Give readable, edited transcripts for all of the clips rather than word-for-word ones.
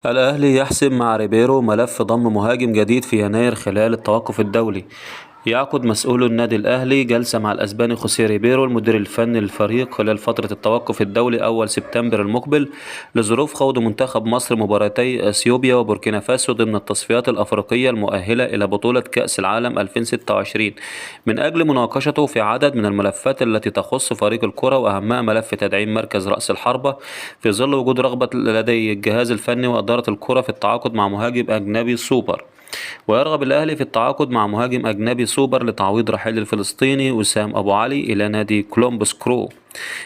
الأهلي يحسم مع ريبيرو ملف ضم مهاجم جديد في يناير خلال التوقف الدولي. يعقد مسؤول النادي الأهلي جلسة مع الأسباني خوسيه ريبيرو المدير الفني للفريق خلال فترة التوقف الدولي أول سبتمبر المقبل لظروف خوض منتخب مصر مباراتي أثيوبيا وبوركينا فاسو ضمن التصفيات الأفريقية المؤهلة إلى بطولة كأس العالم 2026 من أجل مناقشته في عدد من الملفات التي تخص فريق الكرة، وأهمها ملف تدعيم مركز رأس الحربة في ظل وجود رغبة لدي الجهاز الفني وإدارة الكرة في التعاقد مع مهاجم أجنبي سوبر. ويرغب الأهلي في التعاقد مع مهاجم أجنبي سوبر لتعويض رحيل الفلسطيني وسام أبو علي إلى نادي كولومبوس كرو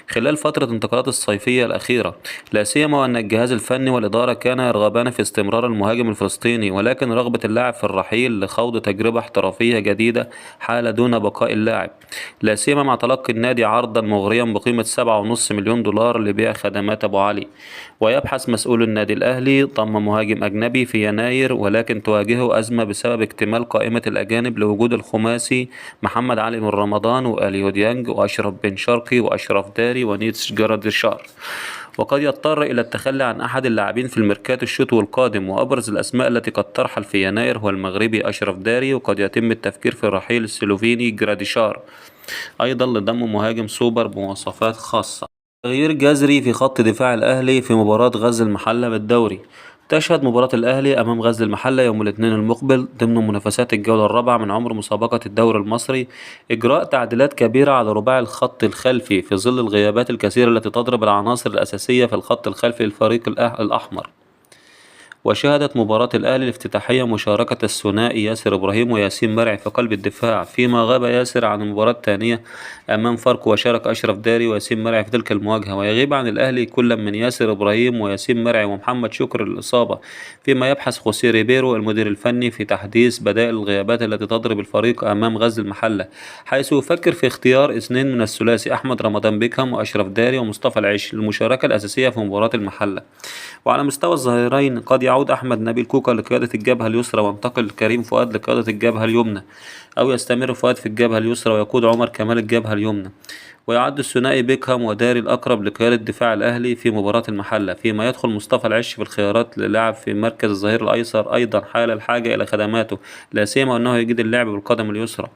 خلال فترة الانتقالات الصيفية الأخيرة، لا سيما وأن الجهاز الفني والإدارة كانا يرغبان في استمرار المهاجم الفلسطيني، ولكن رغبة اللاعب في الرحيل لخوض تجربة احترافية جديدة حال دون بقاء اللاعب، لا سيما مع تلقي النادي عرضا مغريا بقيمة 7.5 مليون دولار لبيع خدمات أبو علي. ويبحث مسؤول النادي الأهلي ضم مهاجم أجنبي في يناير، ولكن تواجهه أزمة بسبب اكتمال قائمة الأجانب لوجود الخماسي محمد علي من رمضان وأليو ديانج وأشرف بن شرقي وأشرف داري ونيتس جراديشار، وقد يضطر إلى التخلي عن أحد اللاعبين في الميركاتو الشتوي القادم. وأبرز الأسماء التي قد ترحل في يناير هو المغربي أشرف داري، وقد يتم التفكير في رحيل السلوفيني جراديشار أيضا لضم مهاجم سوبر بمواصفات خاصة. تغيير جذري في خط دفاع الأهلي في مباراة غزل المحلة بالدوري. تشهد مباراة الأهلي أمام غزل المحلة يوم الاثنين المقبل ضمن منافسات الجولة الرابعة من عمر مسابقة الدوري المصري إجراء تعديلات كبيرة على رباعي الخط الخلفي في ظل الغيابات الكثيرة التي تضرب العناصر الأساسية في الخط الخلفي للفريق الأحمر. وشهدت مباراة الأهلي الافتتاحية مشاركة الثنائي ياسر إبراهيم وياسين مرعي في قلب الدفاع، فيما غاب ياسر عن المباراة الثانية أمام فاركو، وشارك أشرف داري وياسين مرعي في تلك المواجهة. ويغيب عن الأهلي كل من ياسر إبراهيم وياسين مرعي ومحمد شكر للإصابة، فيما يبحث خوسيه ريبيرو المدير الفني في تحديث بدائل الغيابات التي تضرب الفريق أمام غزل المحلة، حيث يفكر في اختيار اثنين من الثلاثي أحمد رمضان بيكهام وأشرف داري ومصطفى العيش للمشاركة الأساسية في مباراة المحلة. وعلى مستوى الظهيرين قد يعود أحمد نبيل كوكا لقيادة الجبهة اليسرى وينتقل كريم فؤاد لقيادة الجبهة اليمنى، أو يستمر فؤاد في الجبهة اليسرى ويقود عمر كمال الجبهة اليمنى. ويعد الثنائي بيكهام وداري الأقرب لقيادة دفاع الأهلي في مباراة المحلة، فيما يدخل مصطفى العش في الخيارات للعب في مركز الظهير الأيسر أيضا حال الحاجة إلى خدماته، لا سيما أنه يجيد اللعب بالقدم اليسرى.